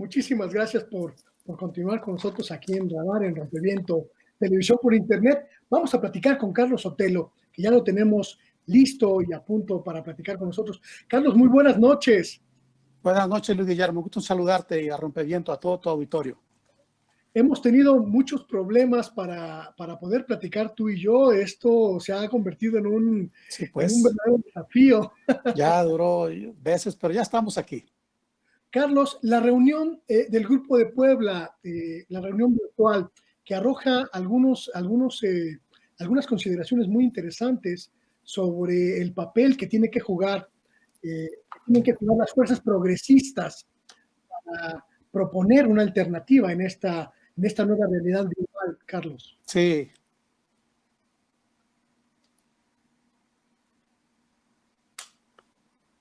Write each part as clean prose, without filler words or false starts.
Muchísimas gracias por continuar con nosotros aquí en Radar, en Rompeviento, televisión por internet. Vamos a platicar con Carlos Sotelo, que ya lo tenemos listo y a punto para platicar con nosotros. Carlos, muy buenas noches. Buenas noches, Luis Guillermo. Gusto en saludarte y a Rompeviento, a todo tu auditorio. Hemos tenido muchos problemas para poder platicar tú y yo. Esto se ha convertido en un verdadero desafío. Ya duró veces, pero ya estamos aquí. Carlos, la reunión del Grupo de Puebla, la reunión virtual, que arroja algunas consideraciones muy interesantes sobre el papel que tienen que jugar las fuerzas progresistas para proponer una alternativa en esta nueva realidad global, Carlos. Sí.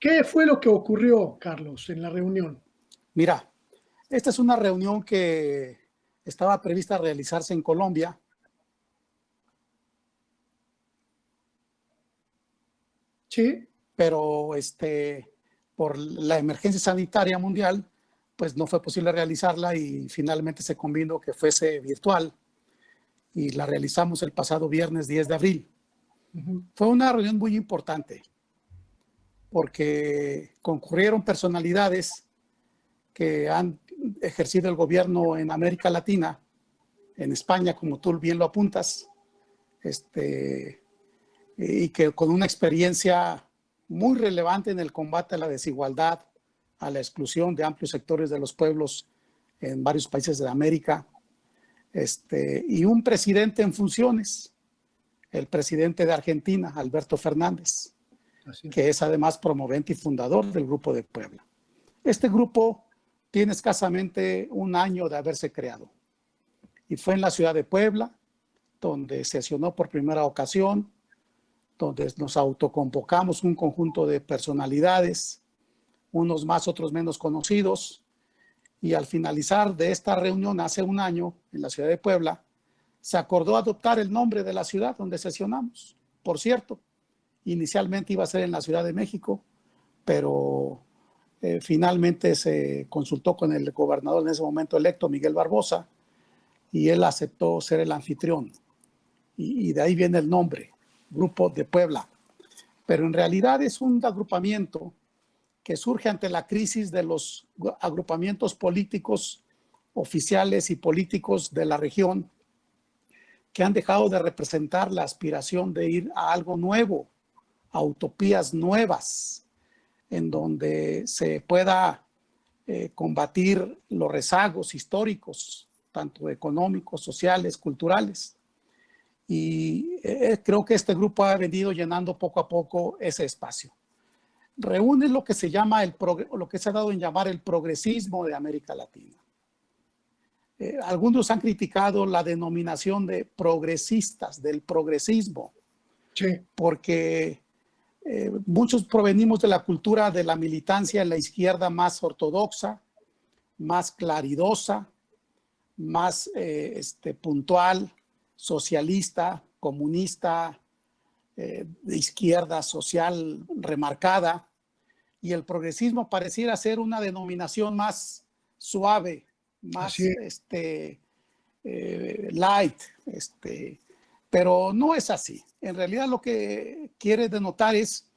¿Qué fue lo que ocurrió, Carlos, en la reunión? Mira, esta es una reunión que estaba prevista realizarse en Colombia. Sí. Pero por la emergencia sanitaria mundial, pues no fue posible realizarla y finalmente se convino que fuese virtual y la realizamos el pasado viernes 10 de abril. Fue una reunión muy importante porque concurrieron personalidades que han ejercido el gobierno en América Latina, en España, como tú bien lo apuntas, y que con una experiencia muy relevante en el combate a la desigualdad, a la exclusión de amplios sectores de los pueblos en varios países de América, y un presidente en funciones, el presidente de Argentina, Alberto Fernández, que es además promovente y fundador del Grupo de Puebla. Este grupo tiene escasamente un año de haberse creado y fue en la ciudad de Puebla, donde sesionó por primera ocasión, donde nos autoconvocamos un conjunto de personalidades, unos más, otros menos conocidos, y al finalizar de esta reunión hace un año en la ciudad de Puebla, se acordó adoptar el nombre de la ciudad donde sesionamos. Por cierto, inicialmente iba a ser en la Ciudad de México, pero finalmente se consultó con el gobernador en ese momento electo, Miguel Barbosa, y él aceptó ser el anfitrión. Y de ahí viene el nombre, Grupo de Puebla. Pero en realidad es un agrupamiento que surge ante la crisis de los agrupamientos políticos oficiales y políticos de la región que han dejado de representar la aspiración de ir a algo nuevo, a utopías nuevas, en donde se pueda combatir los rezagos históricos, tanto económicos, sociales, culturales. Y creo que este grupo ha venido llenando poco a poco ese espacio. Reúne lo que se llama lo que se ha dado en llamar el progresismo de América Latina. Algunos han criticado la denominación de progresistas, del progresismo, sí, porque muchos provenimos de la cultura de la militancia en la izquierda más ortodoxa, más claridosa, más puntual, socialista, comunista, de izquierda social remarcada, y el progresismo pareciera ser una denominación más suave, más light, pero no es así. En realidad lo que quiere denotar es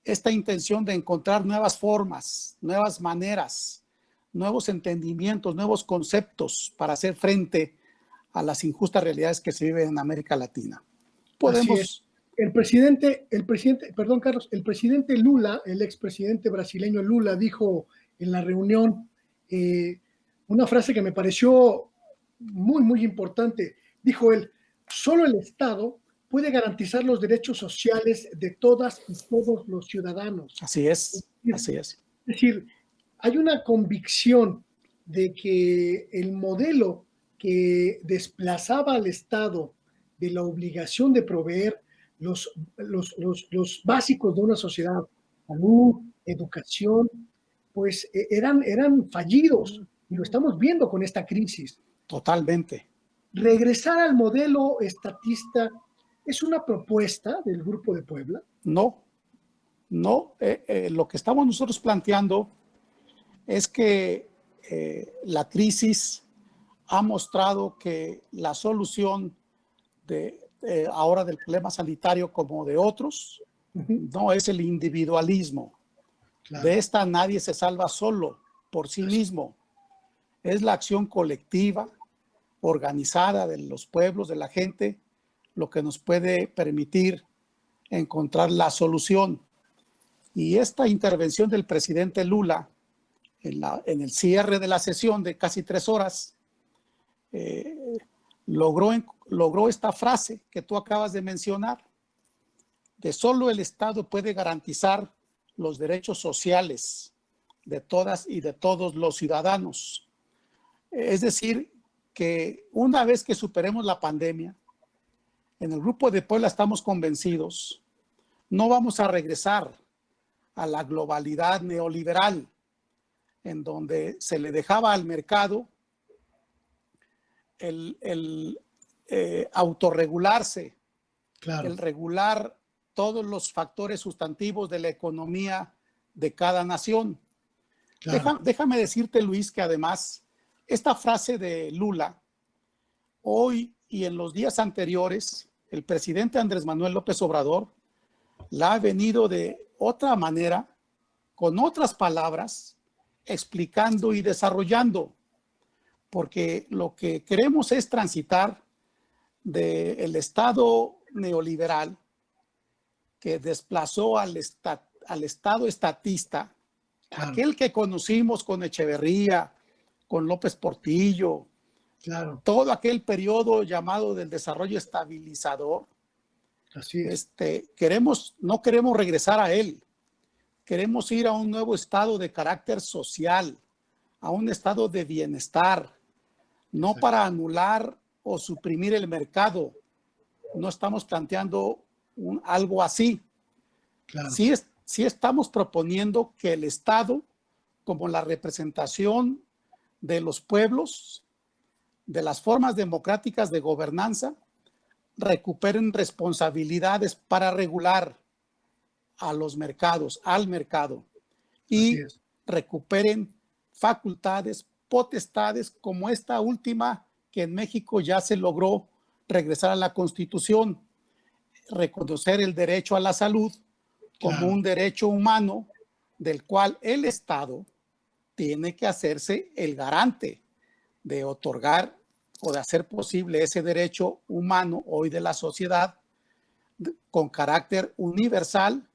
esta intención de encontrar nuevas formas, nuevas maneras, nuevos entendimientos, nuevos conceptos para hacer frente a las injustas realidades que se viven en América Latina. Podemos... El presidente, perdón, Carlos, el presidente Lula, el expresidente brasileño Lula, dijo en la reunión una frase que me pareció muy, muy importante. Dijo él, solo el Estado puede garantizar los derechos sociales de todas y todos los ciudadanos. Así es, así es. Es decir, hay una convicción de que el modelo que desplazaba al Estado de la obligación de proveer los básicos de una sociedad, salud, educación, pues eran fallidos, y lo estamos viendo con esta crisis. Totalmente. Regresar al modelo estatista es una propuesta del Grupo de Puebla. No, lo que estamos nosotros planteando es que la crisis ha mostrado que la solución ahora del problema sanitario como de otros no es el individualismo. Claro. De esta nadie se salva solo por sí mismo. Es la acción colectiva, organizada de los pueblos, de la gente, lo que nos puede permitir encontrar la solución. Y esta intervención del presidente Lula en el cierre de la sesión de casi 3 horas logró esta frase que tú acabas de mencionar, de solo el Estado puede garantizar los derechos sociales de todas y de todos los ciudadanos. Es decir, que una vez que superemos la pandemia, en el Grupo de Puebla estamos convencidos, no vamos a regresar a la globalidad neoliberal, en donde se le dejaba al mercado el autorregularse, claro, el regular todos los factores sustantivos de la economía de cada nación. Claro. Déjame decirte, Luis, que además esta frase de Lula, hoy y en los días anteriores, el presidente Andrés Manuel López Obrador la ha venido de otra manera, con otras palabras, explicando y desarrollando, porque lo que queremos es transitar del Estado neoliberal que desplazó al Estado estatista, claro, aquel que conocimos con Echeverría, con López Portillo, claro, todo aquel periodo llamado del desarrollo estabilizador. Así es. No queremos regresar a él. Queremos ir a un nuevo estado de carácter social, a un estado de bienestar, no exacto, para anular o suprimir el mercado. No estamos planteando algo así. Claro. Sí estamos proponiendo que el Estado, como la representación de los pueblos, de las formas democráticas de gobernanza, recuperen responsabilidades para regular a los mercados, al mercado, y recuperen facultades, potestades como esta última que en México ya se logró regresar a la Constitución, reconocer el derecho a la salud como claro, un derecho humano del cual el Estado tiene que hacerse el garante de otorgar o de hacer posible ese derecho humano hoy de la sociedad con carácter universal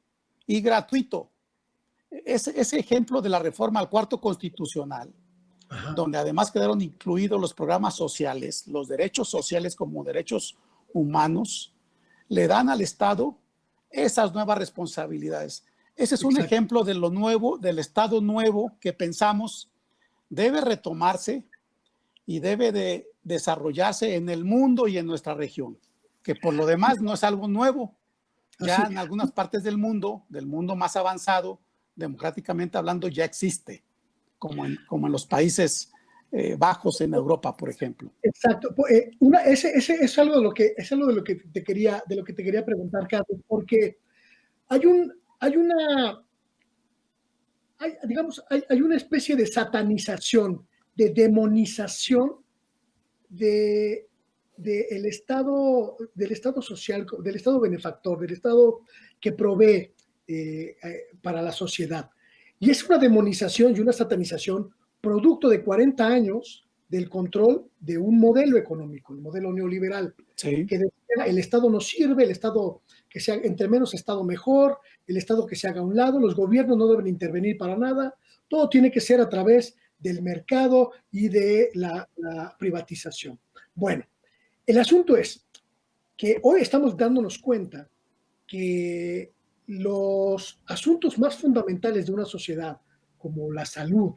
y gratuito. Ese ejemplo de la reforma al cuarto constitucional, ajá, donde además quedaron incluidos los programas sociales, los derechos sociales como derechos humanos, le dan al Estado esas nuevas responsabilidades. Ese es un exacto, ejemplo de lo nuevo, del Estado nuevo que pensamos debe retomarse y debe de desarrollarse en el mundo y en nuestra región, que por lo demás no es algo nuevo. Ya así, en algunas partes del mundo más avanzado, democráticamente hablando, ya existe, como en los Países Bajos en Europa, por ejemplo. Exacto. Ese es algo de lo que te quería preguntar, Carlos, porque hay una especie de satanización, de demonización del Estado social, del Estado benefactor, del Estado que provee para la sociedad. Y es una demonización y una satanización producto de 40 años del control de un modelo económico, el modelo neoliberal, sí, que decía, el Estado no sirve, el Estado que sea, entre menos Estado mejor, el Estado que se haga a un lado, los gobiernos no deben intervenir para nada, todo tiene que ser a través del mercado y de la privatización. Bueno, el asunto es que hoy estamos dándonos cuenta que los asuntos más fundamentales de una sociedad, como la salud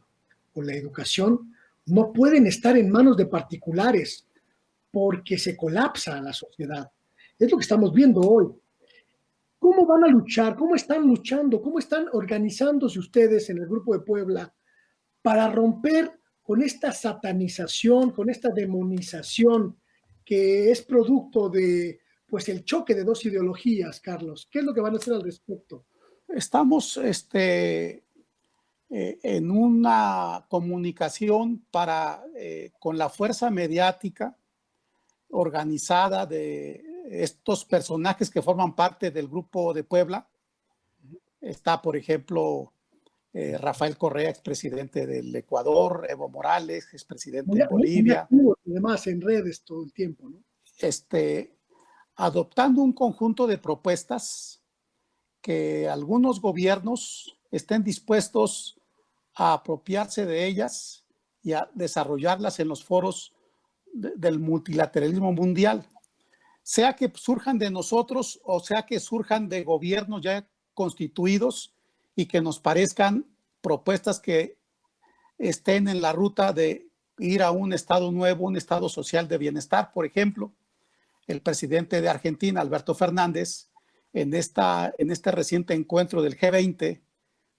o la educación, no pueden estar en manos de particulares porque se colapsa la sociedad. Es lo que estamos viendo hoy. ¿Cómo van a luchar? ¿Cómo están luchando? ¿Cómo están organizándose ustedes en el Grupo de Puebla para romper con esta satanización, con esta demonización que es producto de, pues, el choque de dos ideologías, Carlos? ¿Qué es lo que van a hacer al respecto? Estamos en una comunicación con la fuerza mediática organizada de estos personajes que forman parte del Grupo de Puebla. Está, por ejemplo, Rafael Correa, expresidente del Ecuador, Evo Morales, expresidente Muy, en muy Bolivia, activo, además, en redes todo el tiempo, ¿no? adoptando un conjunto de propuestas que algunos gobiernos estén dispuestos a apropiarse de ellas y a desarrollarlas en los foros del multilateralismo mundial, sea que surjan de nosotros o sea que surjan de gobiernos ya constituidos y que nos parezcan propuestas que estén en la ruta de ir a un estado nuevo, un estado social de bienestar. Por ejemplo, el presidente de Argentina, Alberto Fernández, en este reciente encuentro del G20,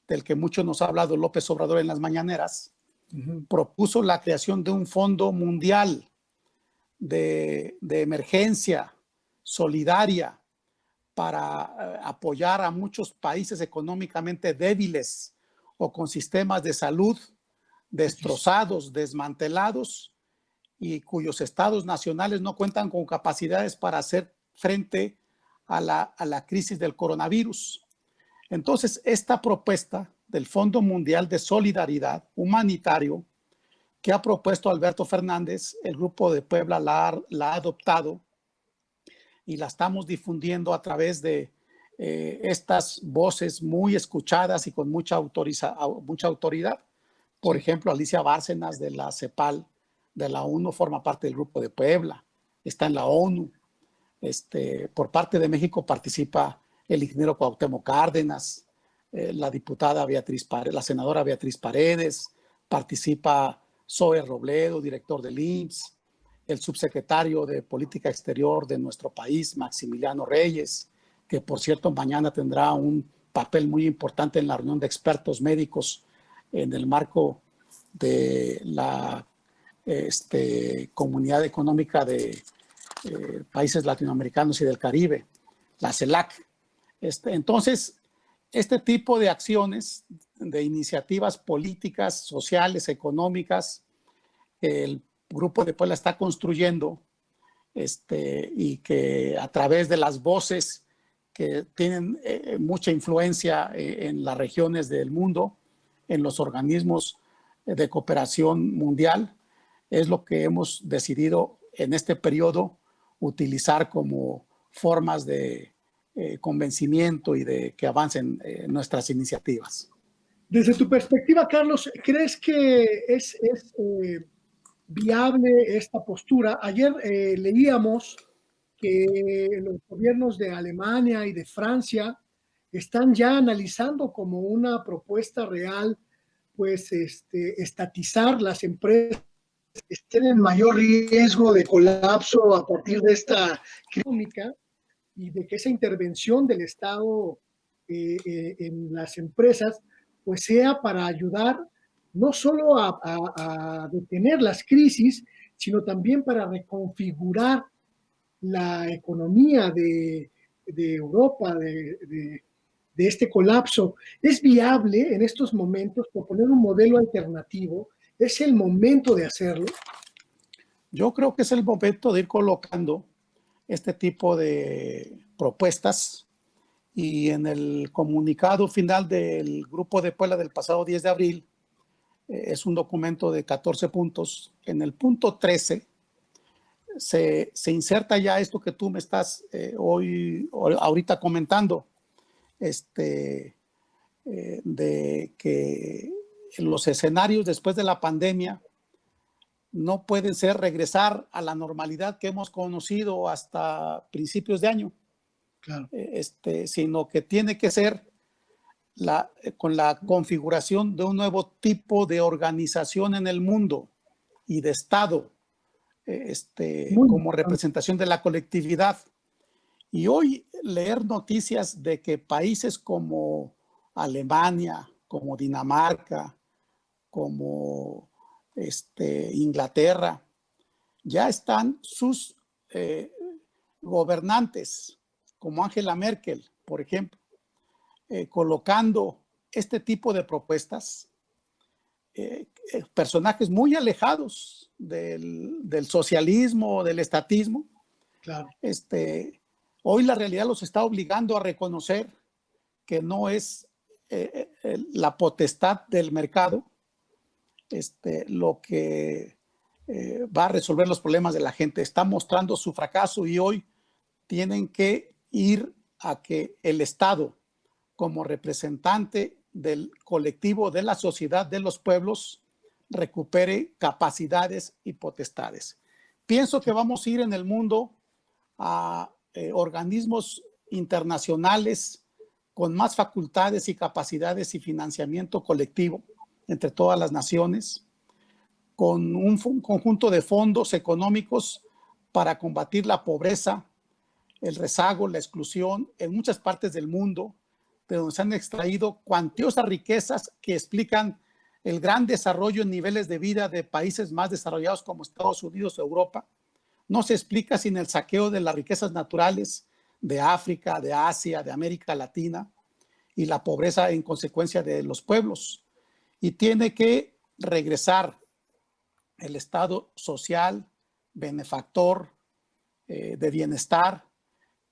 del que mucho nos ha hablado López Obrador en las mañaneras, propuso la creación de un fondo mundial de emergencia solidaria para apoyar a muchos países económicamente débiles o con sistemas de salud destrozados, desmantelados, y cuyos estados nacionales no cuentan con capacidades para hacer frente a la crisis del coronavirus. Entonces, esta propuesta del Fondo Mundial de Solidaridad Humanitario que ha propuesto Alberto Fernández, el Grupo de Puebla la ha adoptado y la estamos difundiendo a través de estas voces muy escuchadas y con mucha autoridad. Por ejemplo, Alicia Bárcenas de la CEPAL de la ONU forma parte del Grupo de Puebla, está en la ONU. Por parte de México participa el ingeniero Cuauhtémoc Cárdenas, la diputada Beatriz Paredes, la senadora Beatriz Paredes, participa Zoe Robledo, director del IMSS, el subsecretario de Política Exterior de nuestro país, Maximiliano Reyes, que por cierto mañana tendrá un papel muy importante en la reunión de expertos médicos en el marco de la Comunidad Económica de Países Latinoamericanos y del Caribe, la CELAC. Entonces, este tipo de acciones, de iniciativas políticas, sociales, económicas, el Grupo de Puebla está construyendo y que a través de las voces que tienen mucha influencia en las regiones del mundo, en los organismos de cooperación mundial, es lo que hemos decidido en este periodo utilizar como formas de convencimiento y de que avancen nuestras iniciativas. Desde tu perspectiva, Carlos, ¿crees que es viable esta postura? Ayer leíamos que los gobiernos de Alemania y de Francia están ya analizando como una propuesta real, pues, estatizar las empresas que estén en mayor riesgo de colapso a partir de esta crisis económica y de que esa intervención del Estado en las empresas pues sea para ayudar no solo a detener las crisis, sino también para reconfigurar la economía de Europa, de este colapso. ¿Es viable en estos momentos proponer un modelo alternativo? ¿Es el momento de hacerlo? Yo creo que es el momento de ir colocando este tipo de propuestas y en el comunicado final del Grupo de Puebla del pasado 10 de abril, es un documento de 14 puntos. En el punto 13 se inserta ya esto que tú me estás ahorita comentando, de que los escenarios después de la pandemia no pueden ser regresar a la normalidad que hemos conocido hasta principios de año, claro, sino que tiene que ser con la configuración de un nuevo tipo de organización en el mundo y de Estado, como representación de la colectividad. Y hoy leer noticias de que países como Alemania, como Dinamarca, como Inglaterra, ya están sus gobernantes, como Angela Merkel, por ejemplo, colocando este tipo de propuestas personajes muy alejados del socialismo, del estatismo. Claro. Hoy la realidad los está obligando a reconocer que no es la potestad del mercado lo que va a resolver los problemas de la gente. Está mostrando su fracaso y hoy tienen que ir a que el Estado, como representante del colectivo, de la sociedad, de los pueblos, recupere capacidades y potestades. Pienso que vamos a ir en el mundo a organismos internacionales con más facultades y capacidades y financiamiento colectivo entre todas las naciones, con un conjunto de fondos económicos para combatir la pobreza, el rezago, la exclusión en muchas partes del mundo, de donde se han extraído cuantiosas riquezas que explican el gran desarrollo en niveles de vida de países más desarrollados como Estados Unidos o Europa. No se explica sin el saqueo de las riquezas naturales de África, de Asia, de América Latina y la pobreza en consecuencia de los pueblos. Y tiene que regresar el Estado social, benefactor, de bienestar,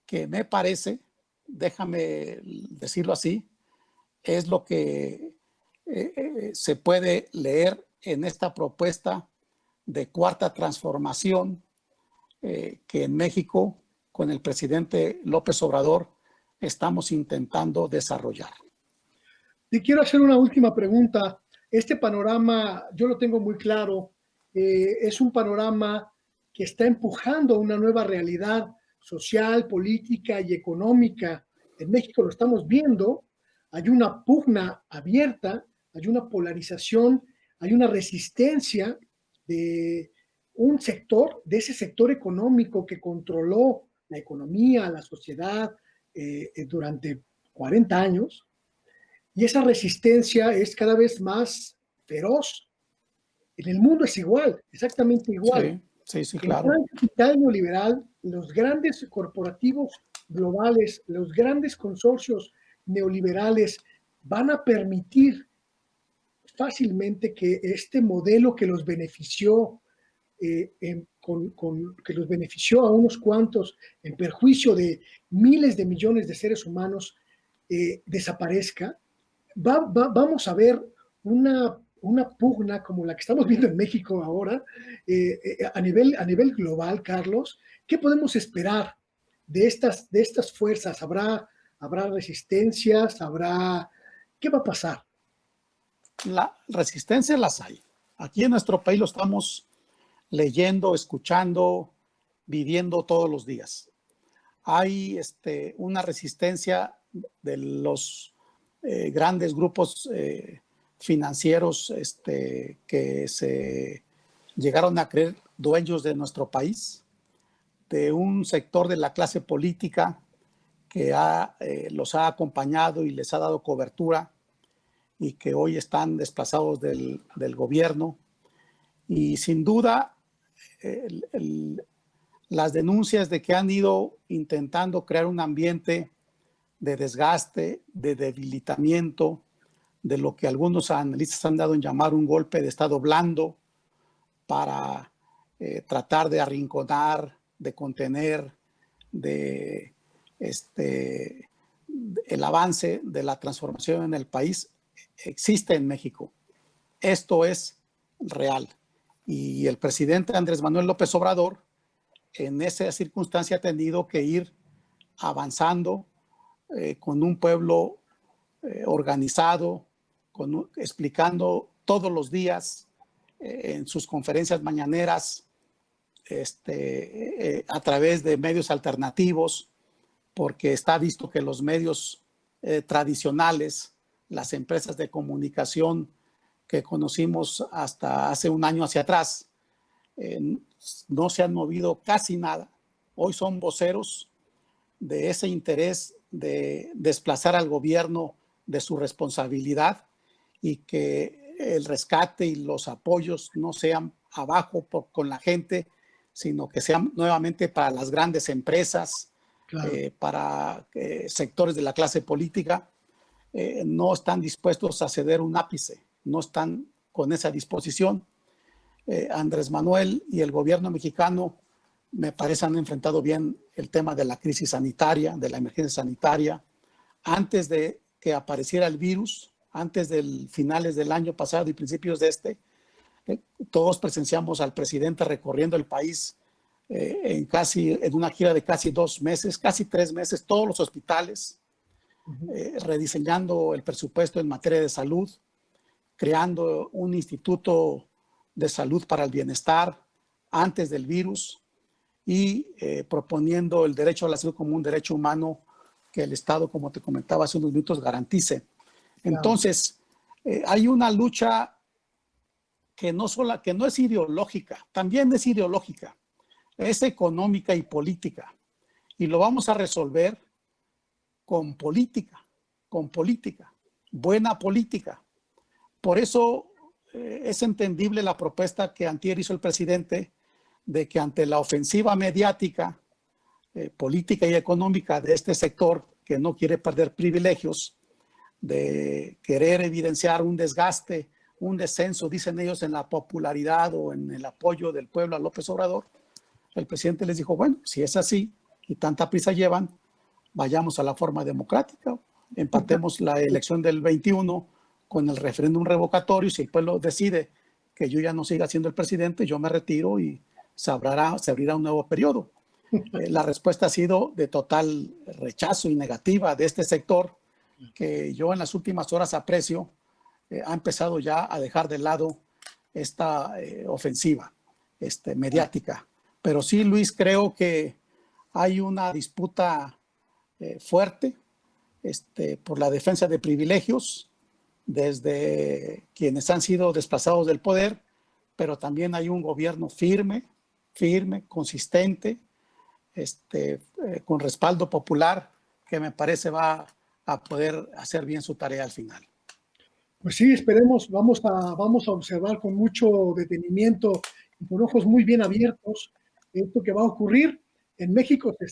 que me parece, déjame decirlo así, es lo que se puede leer en esta propuesta de cuarta transformación que en México, con el presidente López Obrador, estamos intentando desarrollar. Te quiero hacer una última pregunta. Este panorama, yo lo tengo muy claro, es un panorama que está empujando una nueva realidad social, política y económica. En México lo estamos viendo, hay una pugna abierta, hay una polarización, hay una resistencia de un sector, de ese sector económico que controló la economía, la sociedad durante 40 años, y esa resistencia es cada vez más feroz. En el mundo es igual, exactamente igual. Sí, El claro. gran capital neoliberal, los grandes corporativos globales, los grandes consorcios neoliberales van a permitir fácilmente que este modelo que los benefició, que los benefició a unos cuantos en perjuicio de miles de millones de seres humanos, desaparezca. Vamos a ver una pugna como la que estamos viendo en México ahora, a nivel global, Carlos. ¿Qué podemos esperar de estas fuerzas? ¿Habrá resistencias? ¿Qué va a pasar? La resistencia las hay. Aquí en nuestro país lo estamos leyendo, escuchando, viviendo todos los días. Hay una resistencia de los grandes grupos financieros que se llegaron a creer dueños de nuestro país, de un sector de la clase política que los ha acompañado y les ha dado cobertura y que hoy están desplazados del gobierno. Y sin duda, las denuncias de que han ido intentando crear un ambiente de desgaste, de debilitamiento, de lo que algunos analistas han dado en llamar un golpe de Estado blando para tratar de arrinconar, de contener, el avance de la transformación en el país, existe en México. Esto es real. Y el presidente Andrés Manuel López Obrador, en esa circunstancia, ha tenido que ir avanzando con un pueblo organizado, explicando todos los días en sus conferencias mañaneras, a través de medios alternativos, porque está visto que los medios tradicionales, las empresas de comunicación que conocimos hasta hace un año hacia atrás, no se han movido casi nada. Hoy son voceros de ese interés de desplazar al gobierno de su responsabilidad y que el rescate y los apoyos no sean abajo con la gente, sino que sean nuevamente para las grandes empresas, claro. Para sectores de la clase política. No están dispuestos a ceder un ápice, no están con esa disposición. Andrés Manuel y el gobierno mexicano me parece han enfrentado bien el tema de la crisis sanitaria, de la emergencia sanitaria. Antes de que apareciera el virus, antes del finales del año pasado y principios de todos presenciamos al presidente recorriendo el país en una gira de casi 2 meses, casi 3 meses, todos los hospitales, rediseñando el presupuesto en materia de salud, creando un instituto de salud para el bienestar antes del virus y proponiendo el derecho a la salud como un derecho humano que el Estado, como te comentaba hace unos minutos, garantice. Entonces, hay una lucha que no es ideológica, también es ideológica, es económica y política. Y lo vamos a resolver con política, buena política. Por eso es entendible la propuesta que antier hizo el presidente de que ante la ofensiva mediática, política y económica de este sector que no quiere perder privilegios, de querer evidenciar un desgaste, un descenso, dicen ellos, en la popularidad o en el apoyo del pueblo a López Obrador, el presidente les dijo, bueno, si es así y tanta prisa llevan, vayamos a la forma democrática, empatemos la elección del 21 con el referéndum revocatorio. Si el pueblo decide que yo ya no siga siendo el presidente, yo me retiro y se abrirá un nuevo periodo. La respuesta ha sido de total rechazo y negativa de este sector, que yo en las últimas horas aprecio, ha empezado ya a dejar de lado esta ofensiva mediática. Pero sí, Luis, creo que hay una disputa fuerte por la defensa de privilegios desde quienes han sido desplazados del poder, pero también hay un gobierno firme, consistente, con respaldo popular, que me parece va a poder hacer bien su tarea al final. Pues sí, esperemos, vamos a observar con mucho detenimiento y con ojos muy bien abiertos esto que va a ocurrir. En México se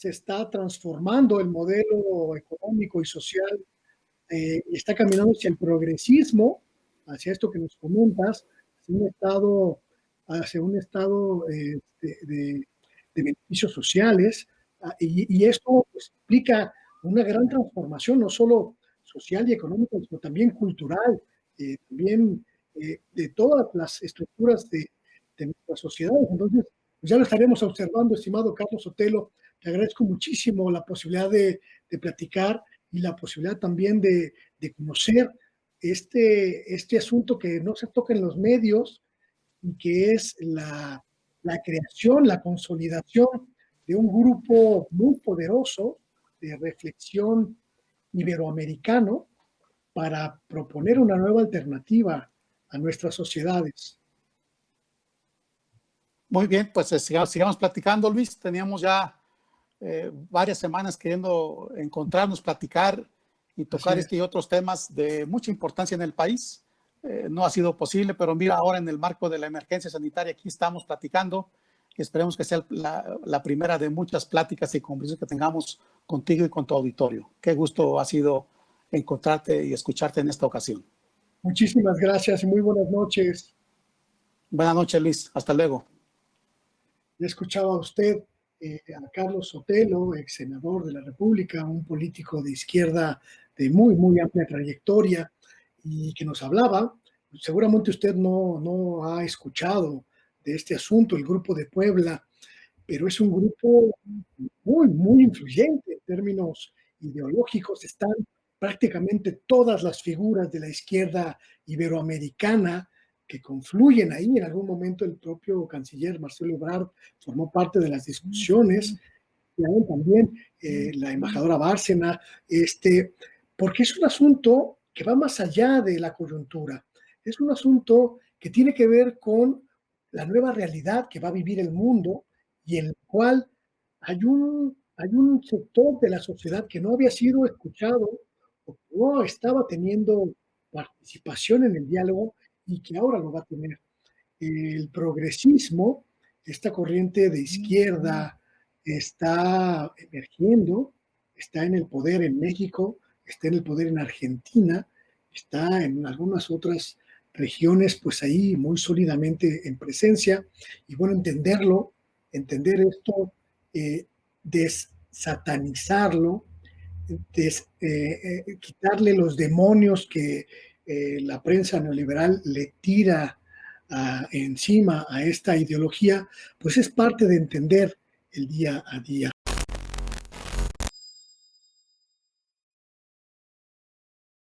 está transformando el modelo económico y social, y está caminando hacia el progresismo, hacia esto que nos comentas, hacia un estado de beneficios sociales, y esto pues, implica una gran transformación, no solo social y económica, sino también cultural, también de todas las estructuras de nuestras sociedades. Entonces, pues ya lo estaremos observando, estimado Carlos Sotelo. Te agradezco muchísimo la posibilidad de platicar y la posibilidad también de conocer este asunto que no se toca en los medios y que es la creación, la consolidación de un grupo muy poderoso de reflexión iberoamericano para proponer una nueva alternativa a nuestras sociedades. Muy bien, pues sigamos platicando, Luis. Teníamos ya varias semanas queriendo encontrarnos, platicar y tocar este y otros temas de mucha importancia en el país. No ha sido posible, pero mira, ahora en el marco de la emergencia sanitaria aquí estamos platicando y esperemos que sea la primera de muchas pláticas y conversaciones que tengamos contigo y con tu auditorio. Qué gusto ha sido encontrarte y escucharte en esta ocasión. Muchísimas gracias y muy buenas noches. Buenas noches, Luis. Hasta luego. Ya escuchaba usted a Carlos Sotelo, ex senador de la República, un político de izquierda de muy, muy amplia trayectoria y que nos hablaba. Seguramente usted no ha escuchado de este asunto, el Grupo de Puebla, pero es un grupo muy, muy influyente en términos ideológicos. Están prácticamente todas las figuras de la izquierda iberoamericana que confluyen ahí. En algún momento el propio canciller Marcelo Ebrard formó parte de las discusiones, y también la embajadora Bárcena, porque es un asunto que va más allá de la coyuntura. Es un asunto que tiene que ver con la nueva realidad que va a vivir el mundo y en el cual hay un sector de la sociedad que no había sido escuchado o que no estaba teniendo participación en el diálogo y que ahora lo va a tener. El progresismo, esta corriente de izquierda, está emergiendo, está en el poder en México, está en el poder en Argentina, está en algunas otras regiones, pues ahí muy sólidamente en presencia. Y bueno, entender esto, desatanizarlo, quitarle los demonios que la prensa neoliberal le tira encima a esta ideología, pues es parte de entender el día a día.